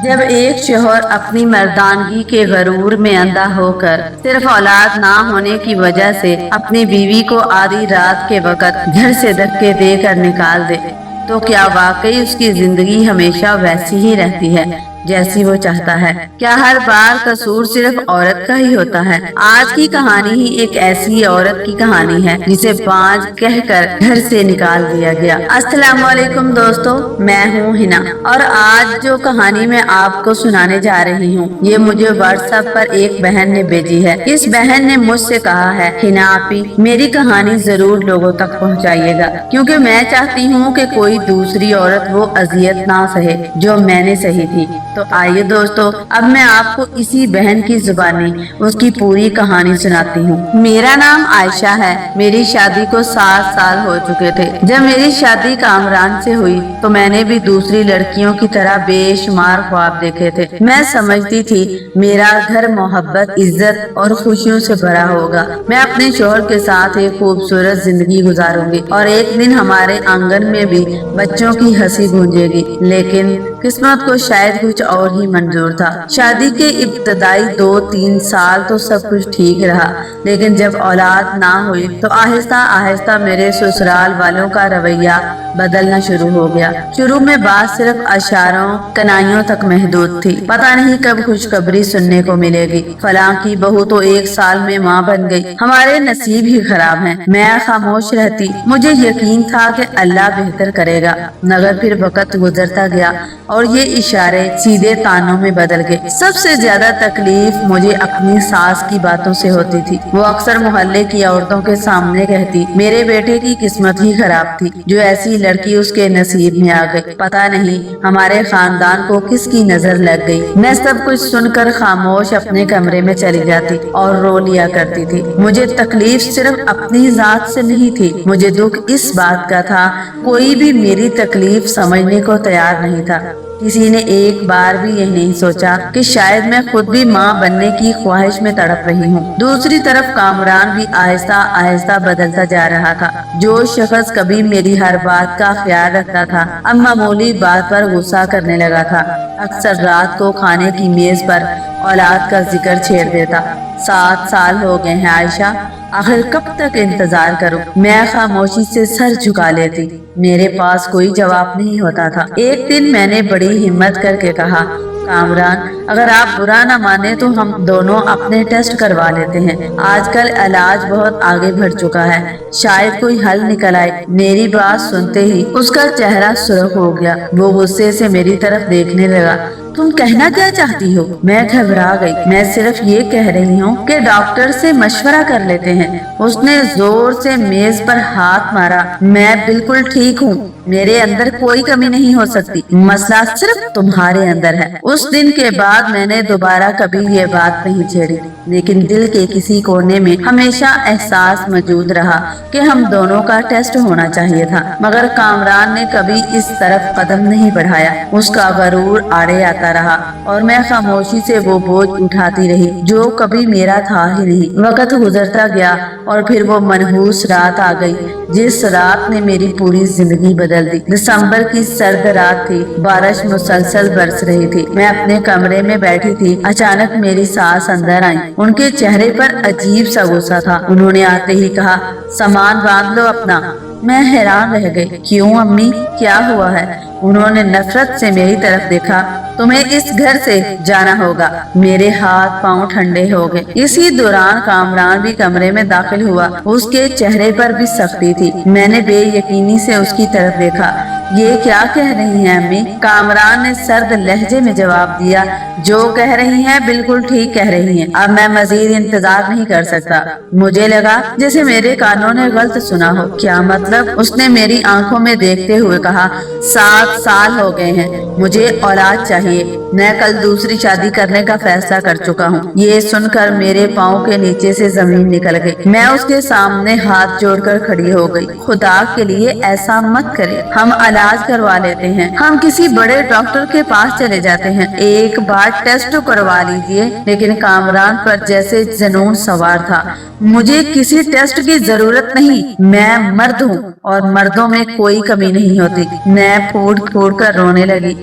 جب ایک شوہر اپنی مردانگی کے غرور میں اندھا ہو کر صرف اولاد نہ ہونے کی وجہ سے اپنی بیوی کو آدھی رات کے وقت گھر سے دھکے دے کر نکال دے تو کیا واقعی اس کی زندگی ہمیشہ ویسی ہی رہتی ہے جیسی وہ چاہتا ہے؟ کیا ہر بار قصور صرف عورت کا ہی ہوتا ہے؟ آج کی کہانی ہی ایک ایسی عورت کی کہانی ہے جسے بانجھ کہہ کر گھر سے نکال دیا گیا۔ السلام علیکم دوستو، میں ہوں ہنا، اور آج جو کہانی میں آپ کو سنانے جا رہی ہوں یہ مجھے واٹس ایپ پر ایک بہن نے بھیجی ہے۔ اس بہن نے مجھ سے کہا ہے، ہنا آپی میری کہانی ضرور لوگوں تک پہنچائیے گا، کیونکہ میں چاہتی ہوں کہ کوئی دوسری عورت وہ اذیت نہ سہے جو میں نے سہی تھی۔ تو آئیے دوستو، اب میں آپ کو اسی بہن کی زبانی اس کی پوری کہانی سناتی ہوں۔ میرا نام عائشہ ہے۔ میری شادی کو 7 سال ہو چکے تھے۔ جب میری شادی کامران سے ہوئی تو میں نے بھی دوسری لڑکیوں کی طرح بے شمار خواب دیکھے تھے۔ میں سمجھتی تھی میرا گھر محبت، عزت اور خوشیوں سے بھرا ہوگا۔ میں اپنے شوہر کے ساتھ ایک خوبصورت زندگی گزاروں گی اور ایک دن ہمارے آنگن میں بھی بچوں کی ہنسی گونجے گی، لیکن قسمت کو شاید کچھ اور ہی منظور تھا۔ شادی کے ابتدائی 2-3 سال تو سب کچھ ٹھیک رہا، لیکن جب اولاد نہ ہوئی تو آہستہ آہستہ میرے سسرال والوں کا رویہ بدلنا شروع ہو گیا۔ شروع میں بات صرف اشاروں کنائیوں تک محدود تھی، پتہ نہیں کب خوشخبری سننے کو ملے گی، فلاں کی بہو تو 1 سال میں ماں بن گئی، ہمارے نصیب ہی خراب ہیں۔ میں خاموش رہتی، مجھے یقین تھا کہ اللہ بہتر کرے گا، مگر پھر وقت گزرتا گیا اور یہ اشارے سیدھے تانوں میں بدل گئے۔ سب سے زیادہ تکلیف مجھے اپنی ساس کی باتوں سے ہوتی تھی۔ وہ اکثر محلے کی عورتوں کے سامنے کہتی میرے بیٹے کی قسمت ہی خراب تھی، جو ایسی لڑکی اس کے نصیب میں آ گئی، پتہ نہیں ہمارے خاندان کو کس کی نظر لگ گئی۔ میں سب کچھ سن کر خاموش اپنے کمرے میں چلی جاتی اور رو لیا کرتی تھی۔ مجھے تکلیف صرف اپنی ذات سے نہیں تھی، مجھے دکھ اس بات کا تھا کوئی بھی میری تکلیف سمجھنے کو تیار نہیں تھا۔ کسی نے ایک بار بھی یہ نہیں سوچا کہ شاید میں خود بھی ماں بننے کی خواہش میں تڑپ رہی ہوں۔ دوسری طرف کامران بھی آہستہ آہستہ بدلتا جا رہا تھا۔ جو شخص کبھی میری ہر بات کا خیال رکھتا تھا اب معمولی بات پر غصہ کرنے لگا تھا۔ اکثر رات کو کھانے کی میز پر اولاد کا ذکر چھیڑ دیتا۔ 7 سال ہو گئے ہیں عائشہ، آخر کب تک انتظار کروں؟ میں خاموشی سے سر جھکا لیتی، میرے پاس کوئی جواب نہیں ہوتا تھا۔ ایک دن میں نے بڑی ہمت کر کے کہا، کامران اگر آپ برا نہ مانے تو ہم دونوں اپنے ٹیسٹ کروا لیتے ہیں، آج کل علاج بہت آگے بڑھ چکا ہے، شاید کوئی حل نکل آئے۔ میری بات سنتے ہی اس کا چہرہ سرخ ہو گیا، وہ غصے سے میری طرف دیکھنے لگا۔ تم کہنا کیا چاہتی ہو؟ میں گھبرا گئی۔ میں صرف یہ کہہ رہی ہوں کہ ڈاکٹر سے مشورہ کر لیتے ہیں۔ اس نے زور سے میز پر ہاتھ مارا۔ میں بالکل ٹھیک ہوں، میرے اندر کوئی کمی نہیں ہو سکتی، مسئلہ صرف تمہارے اندر ہے۔ اس دن کے بعد میں نے دوبارہ کبھی یہ بات نہیں چھیڑی، لیکن دل کے کسی کونے میں ہمیشہ احساس موجود رہا کہ ہم دونوں کا ٹیسٹ ہونا چاہیے تھا۔ مگر کامران نے کبھی اس طرف قدم نہیں بڑھایا، اس کا غرور آڑے آتا رہا اور میں خاموشی سے وہ بوجھ اٹھاتی رہی جو کبھی میرا تھا ہی نہیں۔ وقت گزرتا گیا اور پھر وہ منحوس رات آ گئی جس رات نے میری پوری زندگی بدل دی۔ دسمبر کی سرد رات تھی، بارش مسلسل برس رہی تھی۔ میں اپنے کمرے میں بیٹھی تھی، اچانک میری ساس اندر آئیں۔ ان کے چہرے پر عجیب سا غصہ تھا۔ انہوں نے آتے ہی کہا، سامان باندھ لو اپنا۔ میں حیران رہ گئی، کیوں امی، کیا ہوا ہے؟ انہوں نے نفرت سے میری طرف دیکھا، تمہیں اس گھر سے جانا ہوگا۔ میرے ہاتھ پاؤں ٹھنڈے ہو گئے۔ اسی دوران کامران بھی کمرے میں داخل ہوا، اس کے چہرے پر بھی سختی تھی۔ میں نے بے یقینی سے اس کی طرف دیکھا۔ یہ کیا کہہ رہی ہیں امی؟ کامران نے سرد لہجے میں جواب دیا، جو کہہ رہی ہیں بالکل ٹھیک کہہ رہی ہیں، اب میں مزید انتظار نہیں کر سکتا۔ مجھے لگا جیسے میرے کانوں نے غلط سنا ہو۔ کیا مطلب؟ اس نے میری آنکھوں میں دیکھتے ہوئے کہا، 7 سال ہو گئے ہیں، مجھے اولاد چاہیے، میں کل دوسری شادی کرنے کا فیصلہ کر چکا ہوں۔ یہ سن کر میرے پاؤں کے نیچے سے زمین نکل گئی۔ میں اس کے سامنے ہاتھ جوڑ کر کھڑی ہو گئی، خدا کے لیے ایسا مت کرے، ہم علاج کروا لیتے ہیں، ہم کسی بڑے ڈاکٹر کے پاس چلے جاتے ہیں، ایک بار ٹیسٹ کروا لیجئے۔ لیکن کامران پر جیسے جنون سوار تھا، مجھے کسی ٹیسٹ کی ضرورت نہیں، میں مرد ہوں اور مردوں میں کوئی کمی نہیں ہوتی۔ میں پھوٹ پھوٹ کر رونے لگی۔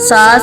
7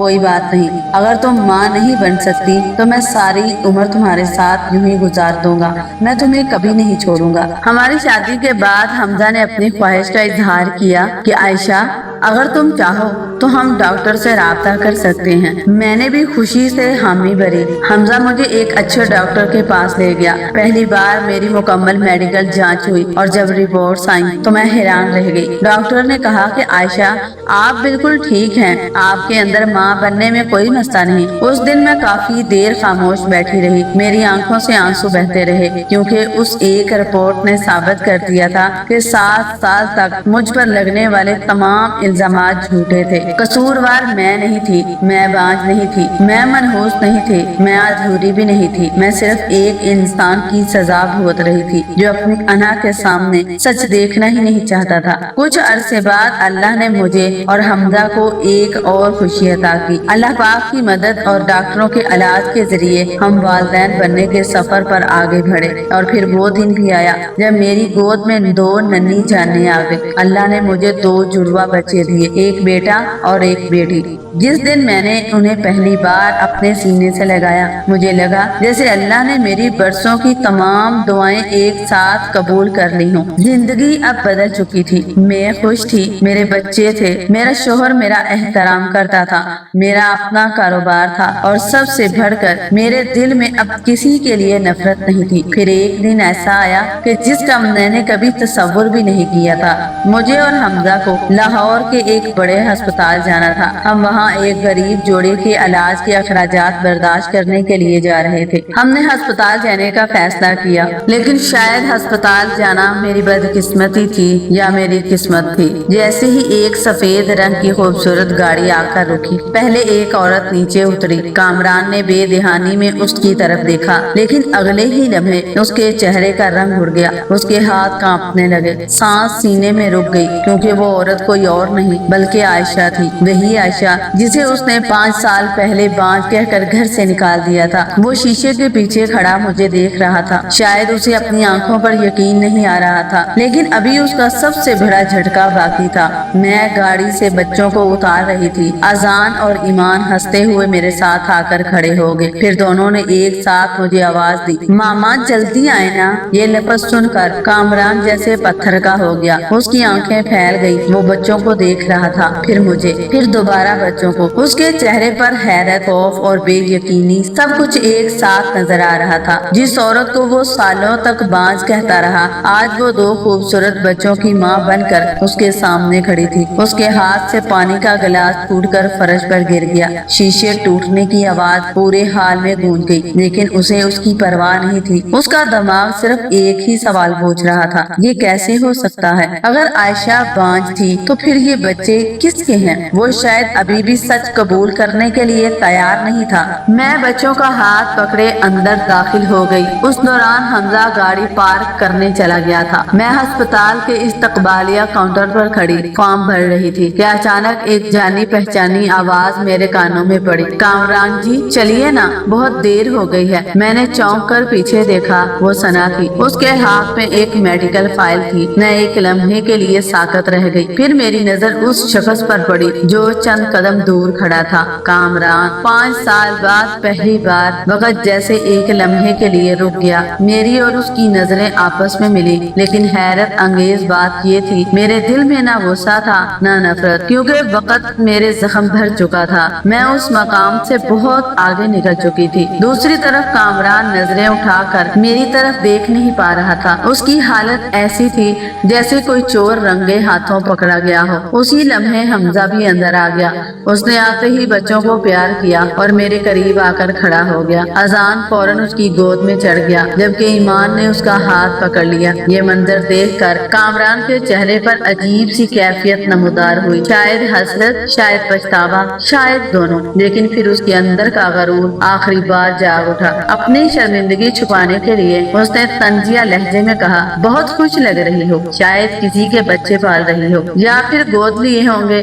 کوئی بات نہیں، اگر تم ماں نہیں بن سکتی تو میں ساری عمر تمہارے ساتھ یوں ہی گزار دوں گا، میں تمہیں کبھی نہیں چھوڑوں گا۔ ہماری شادی کے بعد حمزہ نے اپنی خواہش کا اظہار کیا کہ عائشہ اگر تم چاہو تو ہم ڈاکٹر سے رابطہ کر سکتے ہیں۔ میں نے بھی خوشی سے حامی بھری۔ حمزہ مجھے ایک اچھے ڈاکٹر کے پاس لے گیا۔ پہلی بار میری مکمل میڈیکل جانچ ہوئی اور جب رپورٹس آئیں تو میں حیران رہ گئی۔ ڈاکٹر نے کہا کہ عائشہ آپ بالکل ٹھیک ہیں، آپ کے اندر ماں بننے میں کوئی مسئلہ نہیں۔ اس دن میں کافی دیر خاموش بیٹھی رہی، میری آنکھوں سے آنسو بہتے رہے، کیونکہ اس ایک رپورٹ نے ثابت کر دیا تھا کہ 7 سال تک مجھ پر لگنے والے تمام الزامات جھوٹے تھے۔ قصوروار میں نہیں تھی، میں باج نہیں تھی، میں منحوس نہیں تھی، میں ادھوری بھی نہیں تھی، میں صرف ایک انسان کی سزا بھگت رہی تھی جو اپنی انا کے سامنے سچ دیکھنا ہی نہیں چاہتا تھا۔ کچھ عرصے بعد اللہ نے مجھے اور حمزہ کو ایک اور خوشی عطا کی۔ اللہ پاک کی مدد اور ڈاکٹروں کے علاج کے ذریعے ہم والدین بننے کے سفر پر آگے بڑھے، اور پھر وہ دن بھی آیا جب میری گود میں 2 ننھی جانیں آ گئی۔ اللہ نے مجھے 2 جڑواں بچے دیے، ایک بیٹا اور ایک بیٹی۔ جس دن میں نے انہیں پہلی بار اپنے سینے سے لگایا، مجھے لگا جیسے اللہ نے میری برسوں کی تمام دعائیں ایک ساتھ قبول کر لی ہوں۔ زندگی اب بدل چکی تھی، میں خوش تھی، میرے بچے تھے، میرا شوہر میرا احترام کرتا تھا، میرا اپنا کاروبار تھا، اور سب سے بڑھ کر میرے دل میں اب کسی کے لیے نفرت نہیں تھی۔ پھر ایک دن ایسا آیا کہ جس کا میں نے کبھی تصور بھی نہیں کیا تھا۔ مجھے اور حمزہ کو لاہور کے ایک بڑے ہسپتال جانا تھا۔ ہم وہاں ایک غریب جوڑے کے علاج کے اخراجات برداشت کرنے کے لیے جا رہے تھے۔ ہم نے ہسپتال جانے کا فیصلہ کیا، لیکن شاید ہسپتال جانا میری بدقسمتی تھی یا میری قسمت تھی۔ جیسے ہی ایک سفید رنگ کی خوبصورت گاڑی آ کر رکی، پہلے ایک عورت نیچے اتری۔ کامران نے بے دہانی میں اس کی طرف دیکھا، لیکن اگلے ہی لمحے اس کے چہرے کا رنگ اڑ گیا، اس کے ہاتھ کانپنے لگے، سانس سینے میں رک گئی، کیونکہ وہ عورت کوئی اور نہیں بلکہ عائشہ تھی، وہی عائشہ جسے اس نے 5 سال پہلے بانج کہہ کر گھر سے نکال دیا تھا۔ وہ شیشے کے پیچھے کھڑا مجھے دیکھ رہا تھا، شاید اسے اپنی آنکھوں پر یقین نہیں آ رہا تھا، لیکن ابھی اس کا سب سے بڑا جھٹکا باقی تھا۔ میں گاڑی سے بچوں کو اتار رہی تھی، اذان اور ایمان ہنستے ہوئے میرے ساتھ آ کر کھڑے ہو گئے، پھر دونوں نے ایک ساتھ مجھے آواز دی، ماما جلدی آئے نا۔ یہ لفظ سن کر کامران جیسے پتھر کا ہو گیا، اس کی آنکھیں پھیل گئی، وہ بچوں کو دیکھ رہا تھا، پھر مجھے، پھر دوبارہ بچوں کو۔ اس کے چہرے پر حیرت، خوف اور بے یقینی سب کچھ ایک ساتھ نظر آ رہا تھا۔ جس عورت کو وہ سالوں تک بانج کہتا رہا، آج وہ 2 خوبصورت بچوں کی ماں بن کر اس کے سامنے کھڑی تھی۔ اس کے ہاتھ سے پانی کا گلاس ٹوٹ کر فرش پر گر گیا، شیشے ٹوٹنے کی آواز پورے ہال میں گونج گئی، لیکن اسے اس کی پرواہ نہیں تھی۔ اس کا دماغ صرف ایک ہی سوال پوچھ رہا تھا، یہ کیسے ہو سکتا ہے؟ اگر عائشہ بانج تھی تو پھر یہ بچے کس کے ہیں؟ وہ شاید ابھی بھی سچ قبول کرنے کے لیے تیار نہیں تھا۔ میں بچوں کا ہاتھ پکڑے اندر داخل ہو گئی۔ اس دوران حمزہ گاڑی پارک کرنے چلا گیا تھا۔ میں ہسپتال کے استقبالیہ کاؤنٹر پر کھڑی فارم بھر رہی تھی کہ اچانک ایک جانی پہچانی آواز میرے کانوں میں پڑی، کامران جی چلیے نا، بہت دیر ہو گئی ہے۔ میں نے چونک کر پیچھے دیکھا، وہ ثنا تھی، اس کے ہاتھ میں ایک میڈیکل فائل تھی۔ میں ایک لمحے کے لیے ساکت رہ گئی، پھر میری نظر اس شخص پر پڑی جو چند قدم دور کھڑا تھا، کامران۔ 5 سال بعد پہلی بار وقت جیسے ایک لمحے کے لیے رک گیا، میری اور اس کی نظریں آپس میں ملی، لیکن حیرت انگیز بات یہ تھی میرے دل میں نہ غصہ تھا نہ نفرت، کیونکہ وقت میرے زخم بھر چکا تھا، میں اس مقام سے بہت آگے نکل چکی تھی۔ دوسری طرف کامران نظریں اٹھا کر میری طرف دیکھ نہیں پا رہا تھا، اس کی حالت ایسی تھی جیسے کوئی چور رنگے ہاتھوں پکڑا گیا ہو۔ اسی لمحے حمزہ بھی اندر آ گیا، اس نے آتے ہی بچوں کو پیار کیا اور میرے قریب آ کر کھڑا ہو گیا۔ اذان فوراً اس کی گود میں چڑھ گیا، جبکہ ایمان نے اس کا ہاتھ پکڑ لیا۔ یہ منظر دیکھ کر کامران کے چہرے پر عجیب سی کیفیت نمودار ہوئی، شاید حسرت، شاید پچھتاوا، شاید دونوں، لیکن پھر اس کے اندر کا غرور آخری بار جاگ اٹھا۔ اپنی شرمندگی چھپانے کے لیے اس نے طنزیہ لہجے میں کہا، بہت خوش لگ رہی ہو، شاید کسی کے بچے پال رہی ہو یا پھر گود لیے ہوں گے۔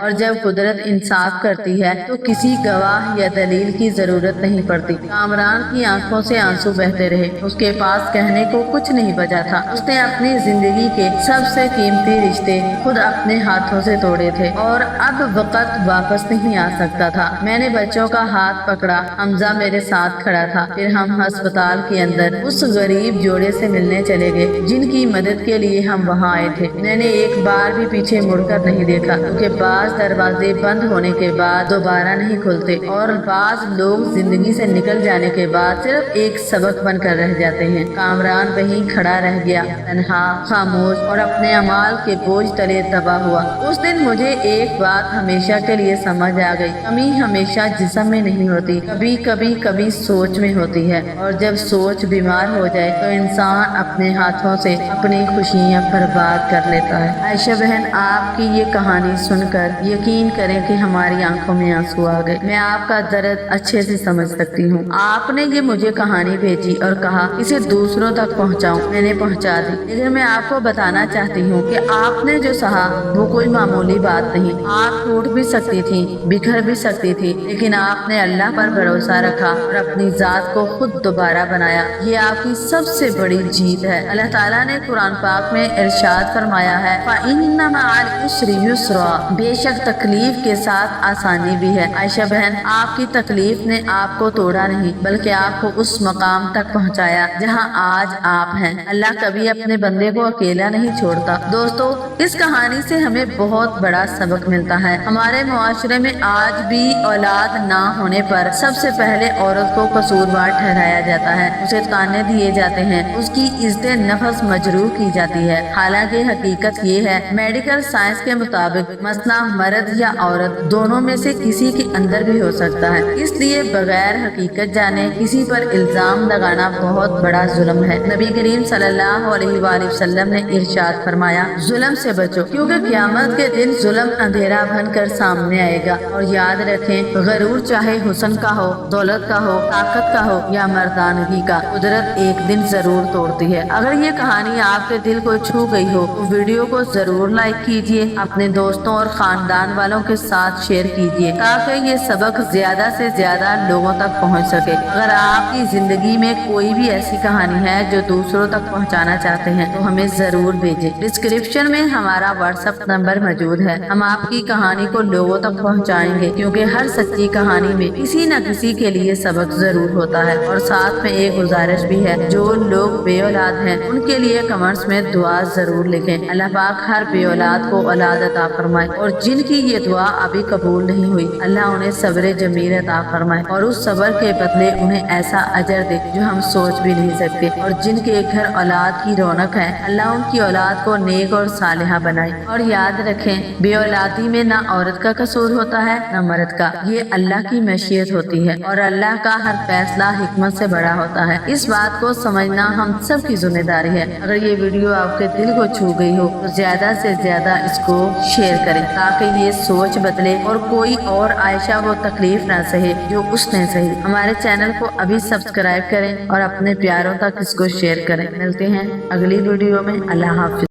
اور جب قدرت انصاف کرتی ہے تو کسی گواہ یا دلیل کی ضرورت نہیں پڑتی۔ کامران کی آنکھوں سے آنسو بہتے رہے، اس کے پاس کہنے کو کچھ نہیں بچا تھا۔ اس نے اپنی زندگی کے سب سے قیمتی رشتے خود اپنے ہاتھوں سے توڑے تھے اور اب وقت واپس نہیں آ سکتا تھا۔ میں نے بچوں کا ہاتھ پکڑا، حمزہ میرے ساتھ کھڑا تھا۔ پھر ہم ہسپتال کے اندر اس غریب جوڑے سے ملنے چلے گئے جن کی مدد کے لیے ہم وہاں آئے تھے۔ میں نے ایک بار بھی پیچھے مڑ کر نہیں دیکھا، کیونکہ بعض دروازے بند ہونے کے بعد دوبارہ نہیں کھلتے اور بعض لوگ زندگی سے نکل جانے کے بعد صرف ایک سبق بن کر رہ جاتے ہیں۔ کامران وہیں کھڑا رہ گیا، تنہا، خاموش اور اپنے اعمال کے بوجھ تلے دبا ہوا۔ اس دن مجھے ایک بات ہمیشہ کے لیے سمجھ آ گئی، کمی ہمیشہ جسم میں نہیں ہوتی، کبھی سوچ میں ہوتی ہے، اور جب سوچ بیمار ہو جائے تو انسان اپنے ہاتھوں سے اپنی خوشیاں برباد کر لیتا ہے۔ عائشہ بہن، آپ کی یہ کہانی سن کر یقین کریں کہ ہماری آنکھوں میں آنسو آ گئے۔ میں آپ کا درد اچھے سے سمجھ سکتی ہوں۔ آپ نے یہ مجھے کہانی بھیجی اور کہا اسے دوسروں تک پہنچاؤں، میں نے پہنچا دی، لیکن میں آپ کو بتانا چاہتی ہوں کہ آپ نے جو سہا وہ کوئی معمولی بات نہیں۔ آپ ٹوٹ بھی سکتی تھی، بکھر بھی سکتی تھی، لیکن آپ نے اللہ پر بھروسہ رکھا اور اپنی ذات کو خود دوبارہ بنایا۔ یہ آپ کی سب سے بڑی جیت ہے۔ اللہ تعالیٰ نے قرآن پاک میں ارشاد فرمایا ہے، فَإِنَّ مَعَ الْعُسْرِ يُسْرًا، بے شک تکلیف کے ساتھ آسانی بھی ہے۔ عائشہ بہن، آپ کی تکلیف نے آپ کو توڑا نہیں بلکہ آپ کو اس مقام تک پہنچایا جہاں آج آپ ہیں۔ اللہ کبھی اپنے بندے کو اکیلا نہیں چھوڑتا۔ دوستو، اس کہانی سے ہمیں بہت بڑا سبق ملتا ہے۔ ہمارے معاشرے میں آج بھی اولاد نہ ہونے پر سب سے پہلے عورت کو قصوروار ٹھہرایا جاتا ہے، اسے تانے دیے جاتے ہیں، اس کی عزت نفس مجروح کی جاتی ہے۔ حالانکہ حقیقت یہ ہے، میڈیکل سائنس کے مطابق مسئلہ مرد یا عورت دونوں میں سے کسی کے اندر بھی ہو سکتا ہے، اس لیے بغیر حقیقت جانے کسی پر الزام لگانا بہت بڑا ظلم ہے۔ نبی کریم صلی اللہ علیہ وآلہ وسلم نے ارشاد فرمایا، ظلم سے بچو، کیونکہ قیامت کے دن ظلم اندھیرا بن کر سامنے آئے گا۔ اور یاد رکھیں، غرور چاہے حسن کا ہو، دولت کا ہو، طاقت کا ہو یا مردانگی کا، قدرت ایک دن ضرور توڑتی ہے۔ اگر یہ کہانی آپ کے دل کو چھو گئی ہو تو ویڈیو کو ضرور لائک کیجیے، اپنے دوستوں اور خاندان والوں کے ساتھ شیئر کیجیے تاکہ یہ سبق زیادہ سے زیادہ لوگوں تک پہنچ سکے۔ اگر آپ کی زندگی میں کوئی بھی ایسی کہانی ہے جو دوسروں تک پہنچانا چاہتے ہیں تو ہمیں ضرور بھیجیں۔ ڈسکرپشن میں ہمارا واٹس ایپ نمبر موجود ہے، ہم آپ کی کہانی کو لوگوں تک پہنچائیں گے، کیونکہ ہر سچی کہانی میں کسی نہ کسی کے لیے سبق ضرور ہوتا ہے۔ اور ساتھ میں ایک گزارش بھی ہے، جو لوگ بے اولاد ہیں ان کے لیے کمنٹس میں دعا ضرور لکھیں۔ اللہ پاک ہر بے اولاد کو اولاد عطا فرمائے، اور جن کی یہ دعا ابھی قبول نہیں ہوئی اللہ انہیں صبر جمیل عطا فرمائے، اور اس صبر کے بدلے انہیں ایسا اجر دے جو ہم سوچ بھی نہیں سکتے۔ اور جن کے گھر اولاد کی رونق ہے اللہ ان کی اولاد کو نیک اور صالحہ بنائے۔ اور یاد رکھیں، بے اولادی میں نہ عورت کا قصور ہوتا ہے نہ مرد کا، یہ اللہ کی مشیت ہوتی ہے، اور اللہ کا ہر فیصلہ حکمت سے بڑا ہوتا ہے۔ اس بات کو سمجھنا ہم سب کی ذمہ داری ہے۔ اگر یہ ویڈیو آپ کے دل کو چھو گئی ہو تو زیادہ سے زیادہ اس کو شیئر کریں تاکہ یہ سوچ بدلے اور کوئی اور عائشہ وہ تکلیف نہ سہے جو اس نے سہی۔ ہمارے چینل کو ابھی سبسکرائب کریں اور اپنے پیاروں تک اس کو شیئر کریں۔ ملتے ہیں اگلی ویڈیو میں۔ اللہ حافظ۔